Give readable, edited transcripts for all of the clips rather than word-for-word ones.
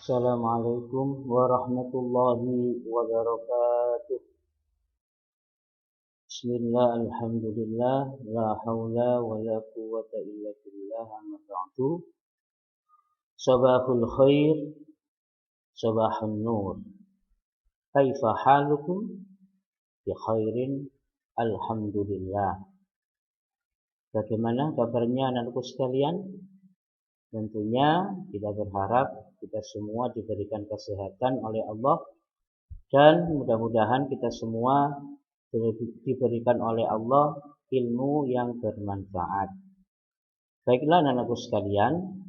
Assalamualaikum warahmatullahi wabarakatuh. Bismillah, alhamdulillah, la haula wa la quwwata illa billah, amma ba'du. Sabahul khair, sabahun nur. Kaifa halukum? Bi khairin, alhamdulillah. Bagaimana kabarnya anak-anakku sekalian? Tentunya kita berharap kita semua diberikan kesehatan oleh Allah dan mudah-mudahan kita semua diberikan oleh Allah ilmu yang bermanfaat. Baiklah anak-anakku sekalian,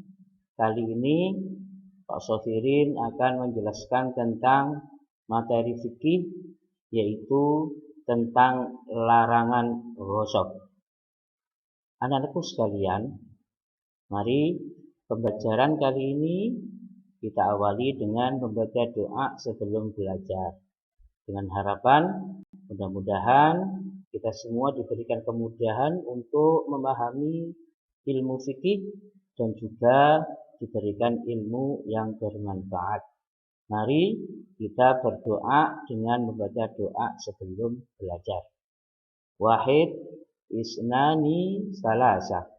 kali ini Pak Sofirin akan menjelaskan tentang materi fikih, yaitu tentang larangan ghosab. Anak-anakku sekalian, mari pembelajaran kali ini kita awali dengan membaca doa sebelum belajar. Dengan harapan mudah-mudahan kita semua diberikan kemudahan untuk memahami ilmu fikih dan juga diberikan ilmu yang bermanfaat. Mari kita berdoa dengan membaca doa sebelum belajar. Wahid, isnani, salasa.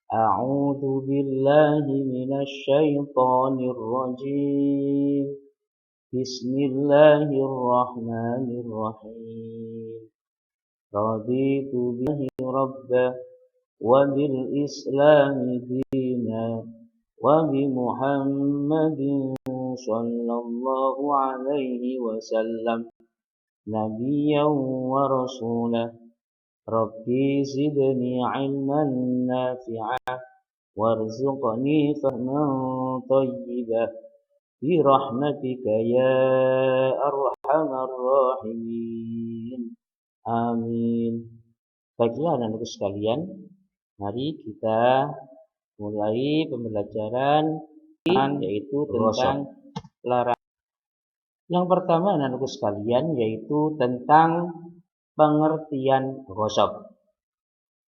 A'udzu billahi minasy syaithanir rajim. Bismillahirrahmanirrahim. Raditu billahi rabba wa bil islami dina wa bi Muhammadin sallallahu alaihi wasallam nabiyyan wa rasulah. Rabbi zidni ilman nafi'ah warzuqni fahman tayyibah bi rahmatika ya arhamar rahimin. Amin. Baiklah anak-anakku sekalian, mari kita mulai pembelajaran yaitu tentang larangan. Yang pertama anak-anakku sekalian yaitu tentang pengertian ghosab.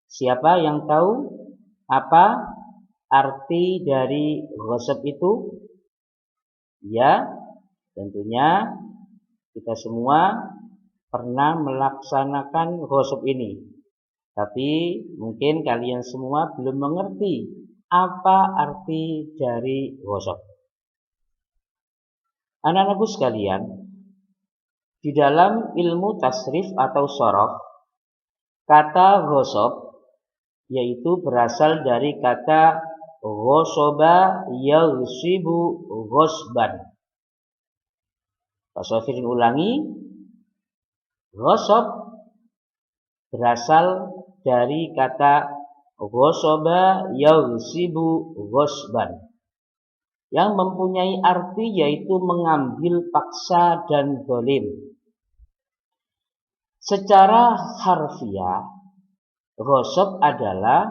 Siapa yang tahu apa arti dari ghosab itu? Ya, tentunya kita semua pernah melaksanakan ghosab ini. Tapi mungkin kalian semua belum mengerti apa arti dari ghosab. Anak-anakku sekalian, di dalam ilmu tasrif atau shorof, kata ghosab yaitu berasal dari kata ghosoba yaghsibu ghosban. Pak Sofirin ulangi, ghosab berasal dari kata ghosoba yaghsibu ghosban, yang mempunyai arti yaitu mengambil paksa dan zalim. Secara harfiah, ghosab adalah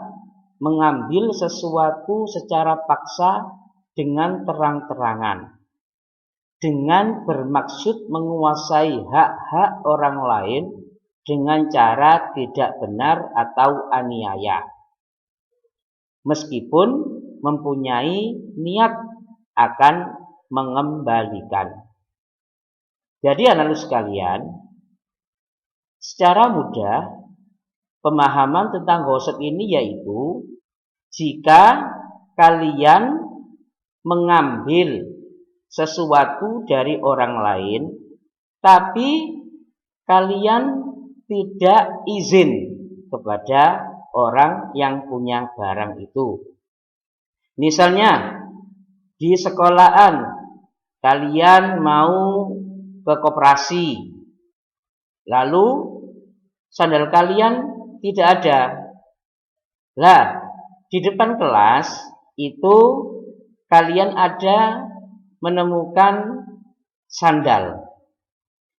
mengambil sesuatu secara paksa dengan terang-terangan, dengan bermaksud menguasai hak-hak orang lain dengan cara tidak benar atau aniaya, meskipun mempunyai niat akan mengembalikan. Jadi anak-anak sekalian, secara mudah pemahaman tentang ghosab ini yaitu jika kalian mengambil sesuatu dari orang lain tapi kalian tidak izin kepada orang yang punya barang itu. Misalnya di sekolahan kalian mau ke koperasi, lalu sandal kalian tidak ada. Lah, di depan kelas itu kalian ada menemukan sandal.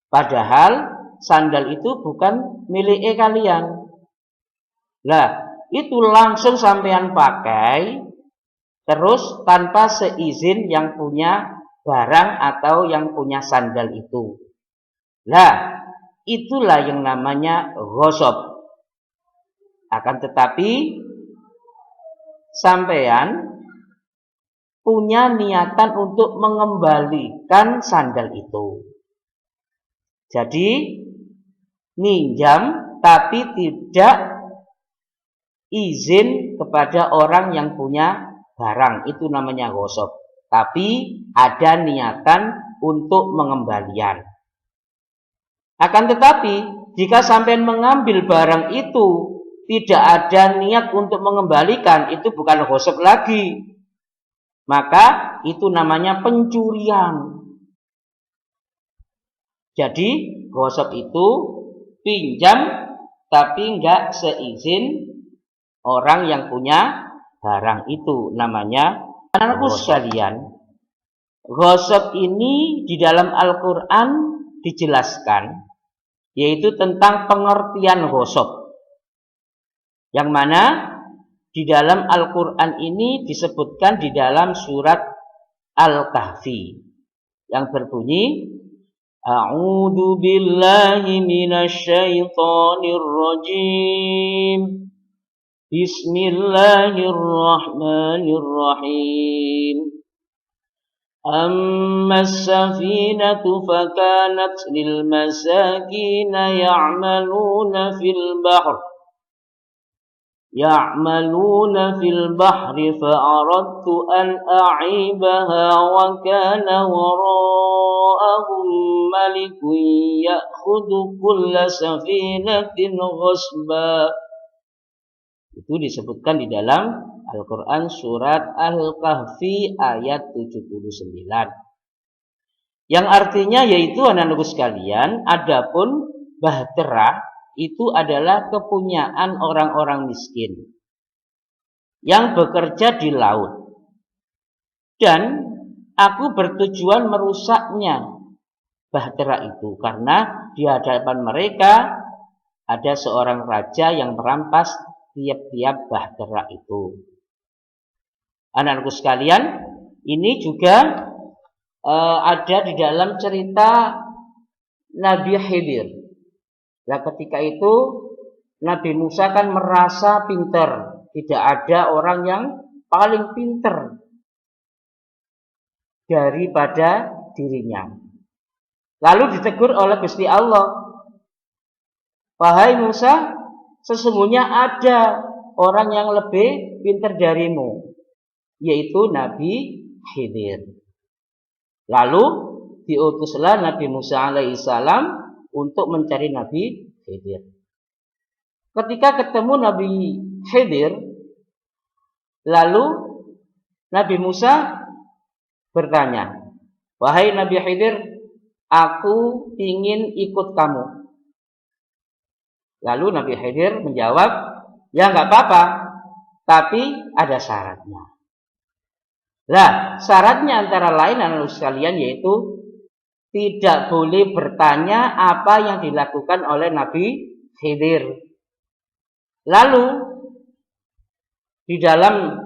Padahal sandal itu bukan milik kalian. Lah, itu langsung sampean pakai terus tanpa seizin yang punya barang atau yang punya sandal itu. Lah, itulah yang namanya ghosab. Akan tetapi sampean punya niatan untuk mengembalikan sandal itu. Jadi minjam tapi tidak izin kepada orang yang punya barang, itu namanya ghosab. Tapi ada niatan untuk mengembalian. Akan tetapi jika sampean mengambil barang itu tidak ada niat untuk mengembalikan, itu bukan ghosab lagi. Maka itu namanya pencurian. Jadi ghosab itu pinjam tapi enggak seizin orang yang punya barang itu, namanya anakku sekalian. Ghosab ini di dalam Al-Quran dijelaskan, yaitu tentang pengertian ghosab. Yang mana di dalam Al-Quran ini disebutkan di dalam surat Al-Kahfi yang berbunyi, A'udzu billahi minasy syaithanir rajim. Bismillahirrahmanirrahim. Amma as-safinatu fakanat lil masakin ya'maluna fil bahri fa'aradtu an a'ibaha wa kana wara'ahum malikun ya'khudhu kulla safinatin ghasba. Itu disebutkan di dalam Al-Quran surat Al-Kahfi ayat 79. Yang artinya yaitu anak-anakku sekalian, adapun bahtera itu adalah kepunyaan orang-orang miskin yang bekerja di laut. Dan aku bertujuan merusaknya bahtera itu karena di hadapan mereka ada seorang raja yang merampas tiap-tiap bahtera itu. Anak-anakku sekalian, ini juga ada di dalam cerita Nabi Khidir. Nah, ketika itu Nabi Musa kan merasa pintar, tidak ada orang yang paling pintar daripada dirinya. Lalu ditegur oleh Gusti Allah, wahai Musa, sesungguhnya ada orang yang lebih pintar darimu, yaitu Nabi Khidir. Lalu diutuslah Nabi Musa alaihissalam untuk mencari Nabi Khidir. Ketika ketemu Nabi Khidir, lalu Nabi Musa bertanya, wahai Nabi Khidir, aku ingin ikut kamu. Lalu Nabi Khidir menjawab, ya nggak apa-apa, tapi ada syaratnya. Nah, syaratnya antara lain anak sekalian yaitu tidak boleh bertanya apa yang dilakukan oleh Nabi Khidir. Lalu di dalam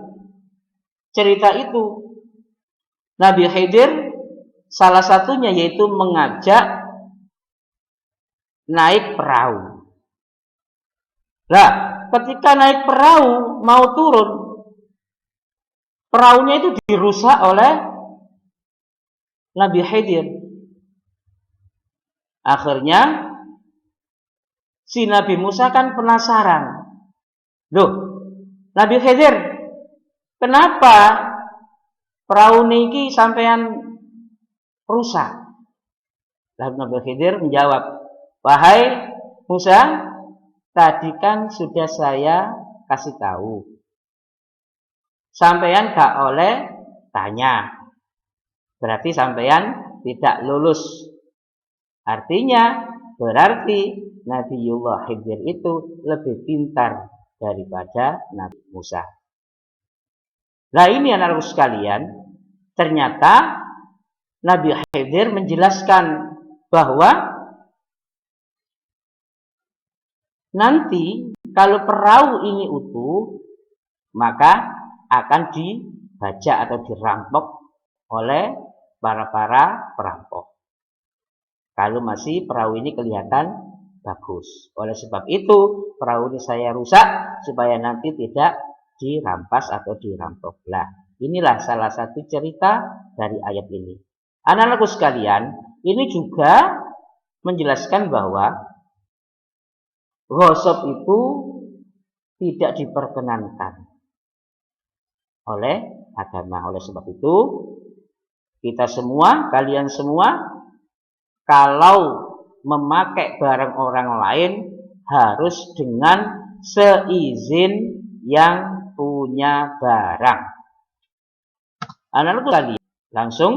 cerita itu Nabi Khidir salah satunya yaitu mengajak naik perahu. Nah, ketika naik perahu mau turun, perahunya itu dirusak oleh Nabi Khidir. Akhirnya si Nabi Musa kan penasaran. Loh, Nabi Khidir, kenapa perahu niki sampean rusak? Lalu Nabi Khidir menjawab, wahai Musa, tadi kan sudah saya kasih tahu. Sampean gak oleh tanya. Berarti sampean tidak lulus. Artinya berarti Nabiullah Khidir itu lebih pintar daripada Nabi Musa. Nah, ini anak-anakku sekalian, ternyata Nabi Khidir menjelaskan bahwa nanti kalau perahu ini utuh, maka akan dibajak atau dirampok oleh para perampok. Kalau masih perahu ini kelihatan bagus. Oleh sebab itu, perahu ini saya rusak supaya nanti tidak dirampas atau dirampok. Lah, Inilah salah satu cerita dari ayat ini. Anak-anakku sekalian, ini juga menjelaskan bahwa ghosab itu tidak diperkenankan oleh agama. Oleh sebab itu, kita semua, kalian semua, kalau memakai barang orang lain harus dengan seizin yang punya barang. Anak-anakku sekalian, langsung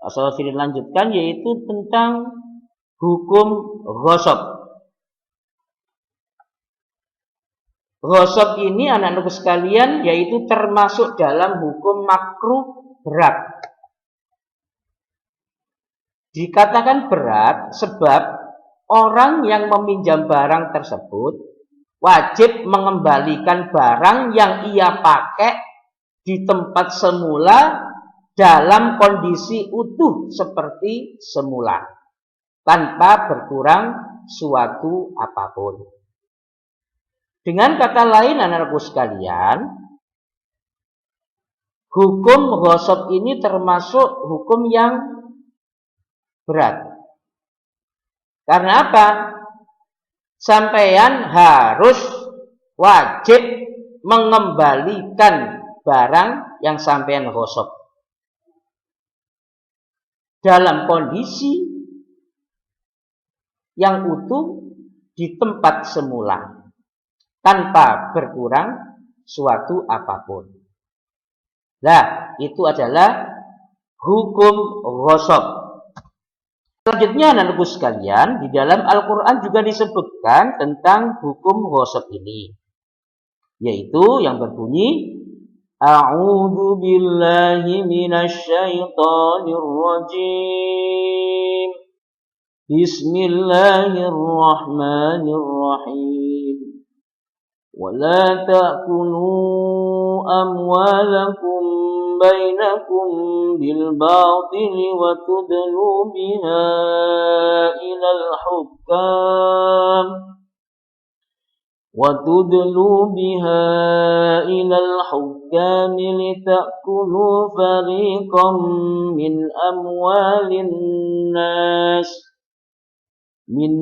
saya lanjutkan, yaitu tentang hukum ghosab. Ghosab ini anak-anakku sekalian yaitu termasuk dalam hukum makruh berat. Dikatakan berat sebab orang yang meminjam barang tersebut wajib mengembalikan barang yang ia pakai di tempat semula dalam kondisi utuh seperti semula, tanpa berkurang suatu apapun. Dengan kata lain, anak-anakku sekalian, hukum ghosab ini termasuk hukum yang berat. Karena apa? Sampeyan harus wajib mengembalikan barang yang sampeyan ghosab dalam kondisi yang utuh di tempat semula, tanpa berkurang suatu apapun. Nah, itu adalah hukum ghosab. Selanjutnya, anak-anakku sekalian, di dalam Al-Quran juga disebutkan tentang hukum ghosab ini, yaitu yang berbunyi, A'udzu billahi minasy syaithanir rajim. Bismillahirrahmanirrahim. ولا تأكلوا أموالكم بينكم بالباطل وتدلوا بها إلى الحكام لتأكلوا فريقا من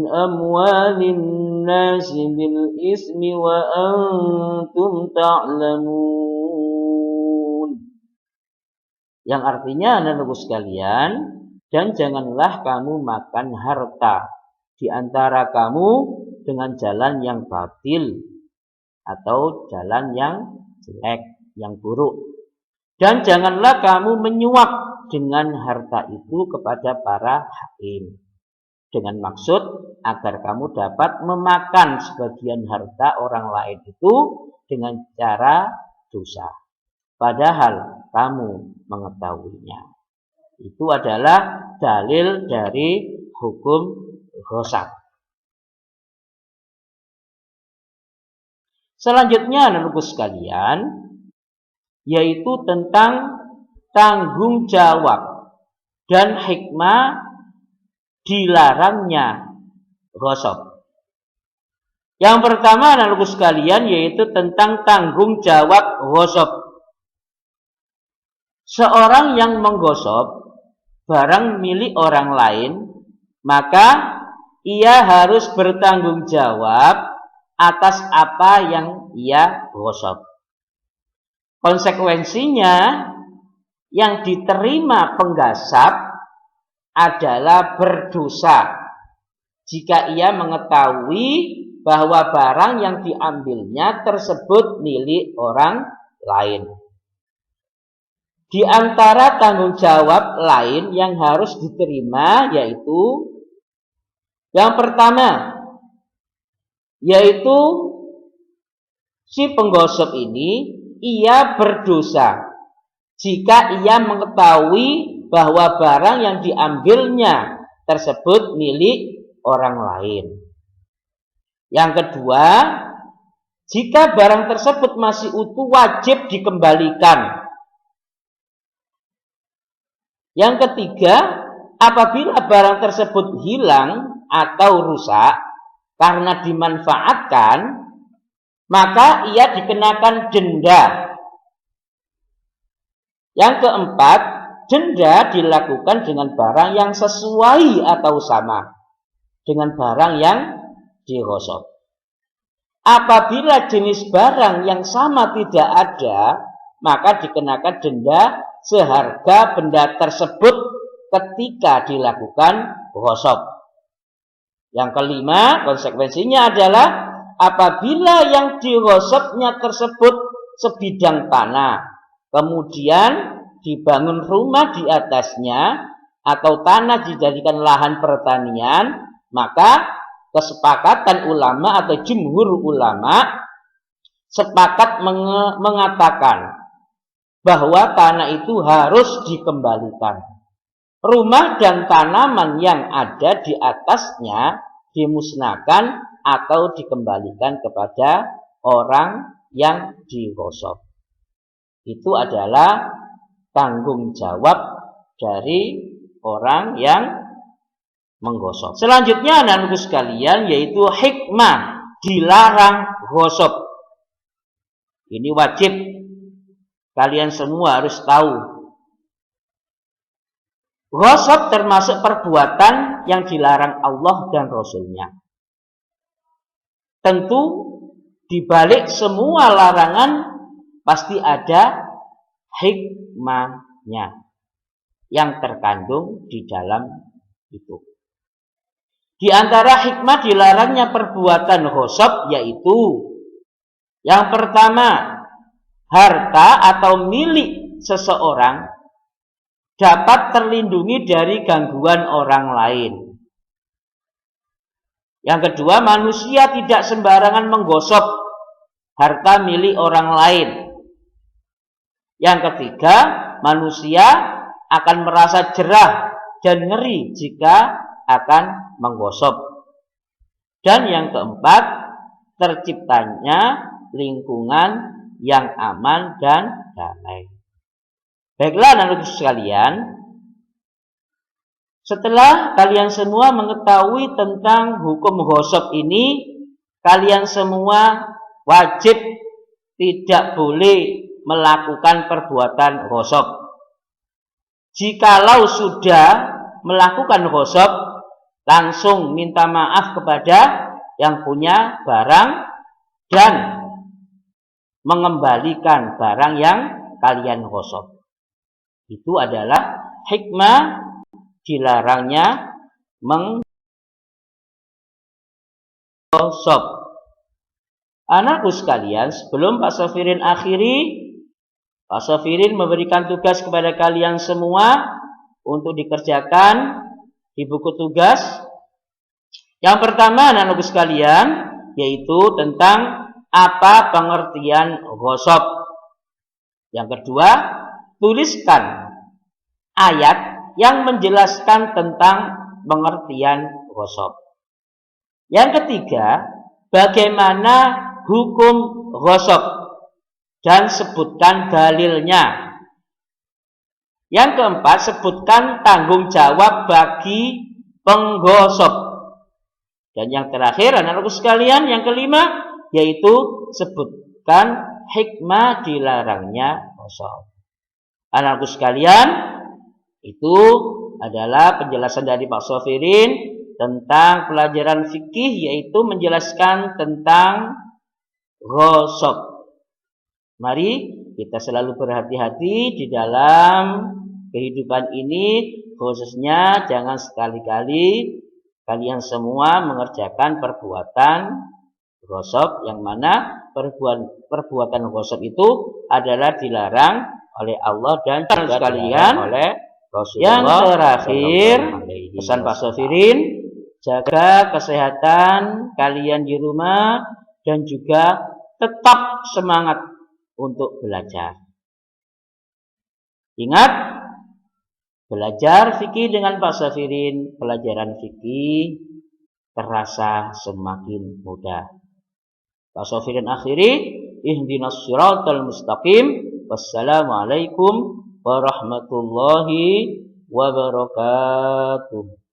أموال الناس بالإثم وأنتم تعلمون. Yang artinya, anak-anakku sekalian, dan janganlah kamu makan harta di antara kamu dengan jalan yang batil atau jalan yang jelek, yang buruk. Dan janganlah kamu menyuap dengan harta itu kepada para hakim, dengan maksud agar kamu dapat memakan sebagian harta orang lain itu dengan cara dosa, padahal kamu mengetahuinya. Itu adalah dalil dari hukum ghosab. Selanjutnya, anak-anakku sekalian, yaitu tentang tanggung jawab dan hikmah dilarangnya ghosab. Yang pertama, anak-anakku sekalian, yaitu tentang tanggung jawab ghosab. Seorang yang menggosok barang milik orang lain, maka ia harus bertanggung jawab atas apa yang ia gosok. Konsekuensinya, yang diterima penggasap adalah berdosa jika ia mengetahui bahwa barang yang diambilnya tersebut milik orang lain. Di antara tanggung jawab lain yang harus diterima yaitu yang pertama, yaitu si penggosok ini ia berdosa jika ia mengetahui bahwa barang yang diambilnya tersebut milik orang lain. Yang kedua, jika barang tersebut masih utuh wajib dikembalikan. Yang ketiga, apabila barang tersebut hilang atau rusak karena dimanfaatkan, maka ia dikenakan denda. Yang keempat, denda dilakukan dengan barang yang sesuai atau sama dengan barang yang dighosab. Apabila jenis barang yang sama tidak ada, maka dikenakan denda seharga benda tersebut ketika dilakukan ghosab. Yang kelima, konsekuensinya adalah apabila yang dighosabnya tersebut sebidang tanah, kemudian dibangun rumah di atasnya atau tanah dijadikan lahan pertanian, maka kesepakatan ulama atau jumhur ulama sepakat mengatakan bahwa tanah itu harus dikembalikan. Rumah dan tanaman yang ada di atasnya dimusnahkan atau dikembalikan kepada orang yang dighosab. Itu adalah tanggung jawab dari orang yang menggosok. Selanjutnya anak-anakku sekalian, yaitu hikmah dilarang gosok. Ini wajib kalian semua harus tahu. Gosok termasuk perbuatan yang dilarang Allah dan Rasul-Nya. Tentu di balik semua larangan pasti ada hikmahnya yang terkandung di dalam itu. Di antara hikmah dilarangnya perbuatan ghosab yaitu yang pertama, harta atau milik seseorang dapat terlindungi dari gangguan orang lain. Yang kedua, manusia tidak sembarangan menggosok harta milik orang lain. Yang ketiga, manusia akan merasa jerah dan ngeri jika akan menggosok. Dan yang keempat, terciptanya lingkungan yang aman dan damai. Baiklah anak-anak sekalian, setelah kalian semua mengetahui tentang hukum ghosab ini, kalian semua wajib tidak boleh melakukan perbuatan ghosab. Jikalau sudah melakukan ghosab, langsung minta maaf kepada yang punya barang dan mengembalikan barang yang kalian ghosab. Itu adalah hikmah dilarangnya menggosok. Anakku sekalian, sebelum Pak Safirin akhiri, Pak Safirin memberikan tugas kepada kalian semua untuk dikerjakan di buku tugas. Yang pertama anak-anakku sekalian, yaitu tentang apa pengertian ghosab. Yang kedua, tuliskan ayat yang menjelaskan tentang pengertian ghosab. Yang ketiga, bagaimana hukum ghosab dan sebutkan dalilnya. Yang keempat, sebutkan tanggung jawab bagi penggosok. Dan yang terakhir, anak-anakku sekalian, yang kelima, yaitu sebutkan hikmah dilarangnya ghosab. Anak-anakku sekalian, itu adalah penjelasan dari Pak Safirin tentang pelajaran fikih, yaitu menjelaskan tentang ghosab. Mari kita selalu berhati-hati di dalam kehidupan ini, khususnya jangan sekali-kali kalian semua mengerjakan perbuatan ghosab, yang mana perbuatan ghosab itu adalah dilarang oleh Allah dan juga sekalian oleh Rasulullah. Yang terakhir, pesan Pak Safirin, jaga kesehatan kalian di rumah dan juga tetap semangat untuk belajar. Ingat, belajar fikih dengan Pak Safirin, pelajaran fikih terasa semakin mudah. Pak Safirin akhiri, ihdinas siratal mustaqim. Wassalamualaikum warahmatullahi wabarakatuh.